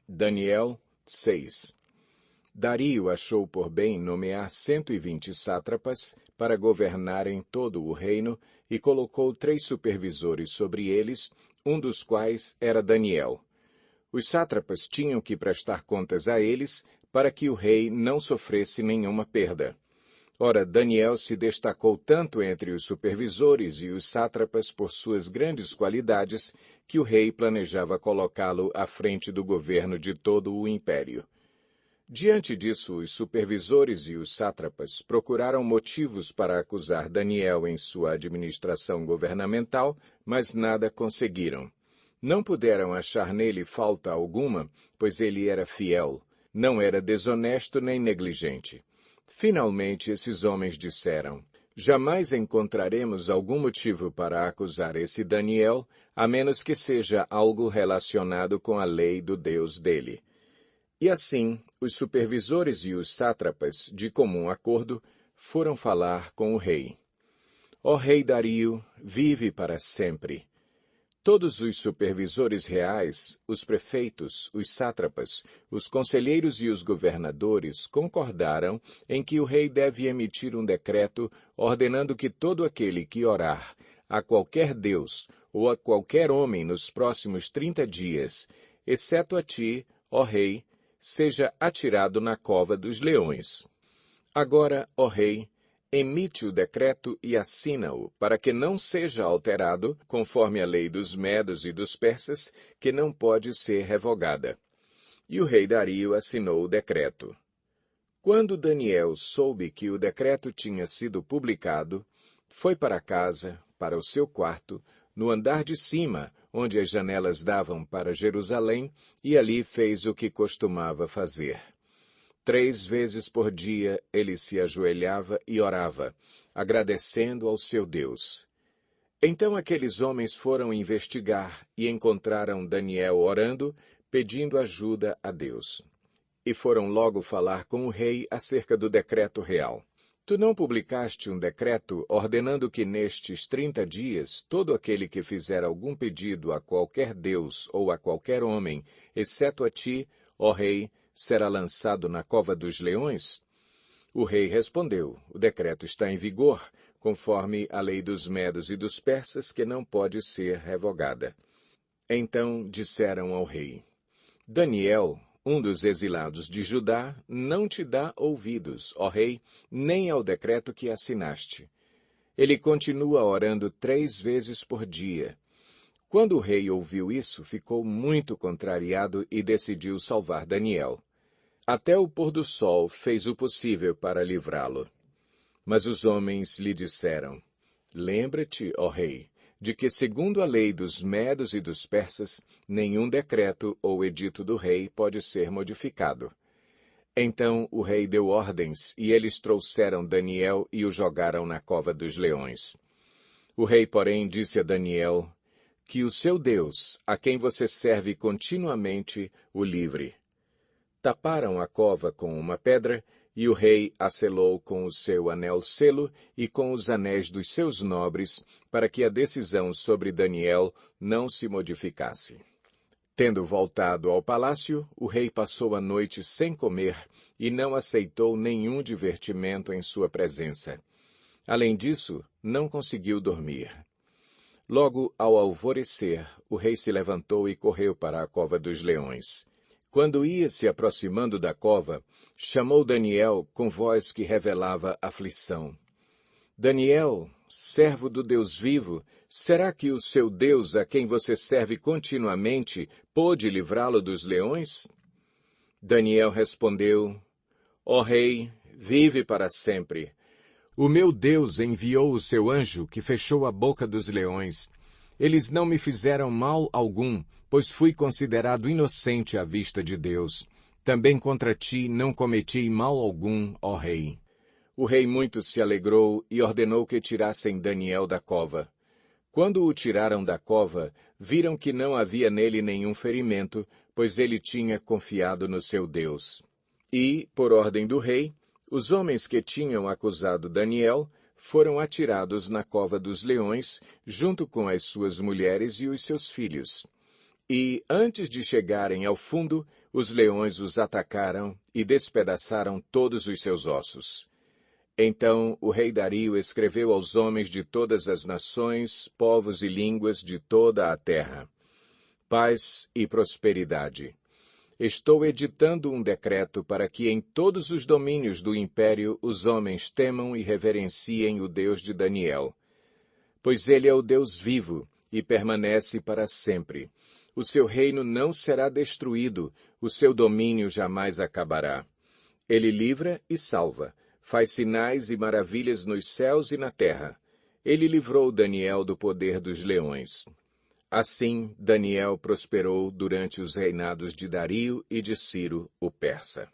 Daniel 6. Dario achou por bem nomear 120 sátrapas para governarem todo o reino e colocou 3 supervisores sobre eles, um dos quais era Daniel. Os sátrapas tinham que prestar contas a eles para que o rei não sofresse nenhuma perda. Ora, Daniel se destacou tanto entre os supervisores e os sátrapas por suas grandes qualidades que o rei planejava colocá-lo à frente do governo de todo o império. Diante disso, os supervisores e os sátrapas procuraram motivos para acusar Daniel em sua administração governamental, mas nada conseguiram. Não puderam achar nele falta alguma, pois ele era fiel, não era desonesto nem negligente. Finalmente, esses homens disseram: jamais encontraremos algum motivo para acusar esse Daniel, a menos que seja algo relacionado com a lei do Deus dele. E assim, os supervisores e os sátrapas, de comum acordo, foram falar com o rei. Ó rei Dario, vive para sempre. Todos os supervisores reais, os prefeitos, os sátrapas, os conselheiros e os governadores concordaram em que o rei deve emitir um decreto ordenando que todo aquele que orar a qualquer deus ou a qualquer homem nos próximos 30 dias, exceto a ti, ó rei, seja atirado na cova dos leões. Agora, ó rei, emite o decreto e assina-o, para que não seja alterado, conforme a lei dos medos e dos persas, que não pode ser revogada. E o rei Dario assinou o decreto. Quando Daniel soube que o decreto tinha sido publicado, foi para casa, para o seu quarto, no andar de cima, onde as janelas davam para Jerusalém, e ali fez o que costumava fazer. 3 vezes por dia ele se ajoelhava e orava, agradecendo ao seu Deus. Então aqueles homens foram investigar e encontraram Daniel orando, pedindo ajuda a Deus. E foram logo falar com o rei acerca do decreto real. Tu não publicaste um decreto ordenando que nestes 30 dias todo aquele que fizer algum pedido a qualquer deus ou a qualquer homem, exceto a ti, ó rei, será lançado na cova dos leões? O rei respondeu: o decreto está em vigor, conforme a lei dos medos e dos persas, que não pode ser revogada. Então disseram ao rei: Daniel, um dos exilados de Judá, não te dá ouvidos, ó rei, nem ao decreto que assinaste. Ele continua orando 3 vezes por dia. Quando o rei ouviu isso, ficou muito contrariado e decidiu salvar Daniel. Até o pôr do sol fez o possível para livrá-lo. Mas os homens lhe disseram: lembra-te, ó rei, de que, segundo a lei dos medos e dos persas, nenhum decreto ou edito do rei pode ser modificado. Então o rei deu ordens, e eles trouxeram Daniel e o jogaram na cova dos leões. O rei, porém, disse a Daniel: que o seu Deus, a quem você serve continuamente, o livre. Taparam a cova com uma pedra, e o rei a selou com o seu anel-selo e com os anéis dos seus nobres, para que a decisão sobre Daniel não se modificasse. Tendo voltado ao palácio, o rei passou a noite sem comer e não aceitou nenhum divertimento em sua presença. Além disso, não conseguiu dormir. Logo ao alvorecer, o rei se levantou e correu para a cova dos leões. Quando ia se aproximando da cova, chamou Daniel com voz que revelava aflição. Daniel, servo do Deus vivo, será que o seu Deus, a quem você serve continuamente, pôde livrá-lo dos leões? Daniel respondeu: ó rei, vive para sempre. O meu Deus enviou o seu anjo que fechou a boca dos leões. Eles não me fizeram mal algum, pois fui considerado inocente à vista de Deus. Também contra ti não cometi mal algum, ó rei. O rei muito se alegrou e ordenou que tirassem Daniel da cova. Quando o tiraram da cova, viram que não havia nele nenhum ferimento, pois ele tinha confiado no seu Deus. E, por ordem do rei, os homens que tinham acusado Daniel foram atirados na cova dos leões, junto com as suas mulheres e os seus filhos. E, antes de chegarem ao fundo, os leões os atacaram e despedaçaram todos os seus ossos. Então o rei Dario escreveu aos homens de todas as nações, povos e línguas de toda a terra: paz e prosperidade. Estou editando um decreto para que em todos os domínios do império os homens temam e reverenciem o Deus de Daniel. Pois ele é o Deus vivo e permanece para sempre. O seu reino não será destruído, o seu domínio jamais acabará. Ele livra e salva, faz sinais e maravilhas nos céus e na terra. Ele livrou Daniel do poder dos leões. Assim, Daniel prosperou durante os reinados de Dario e de Ciro, o persa.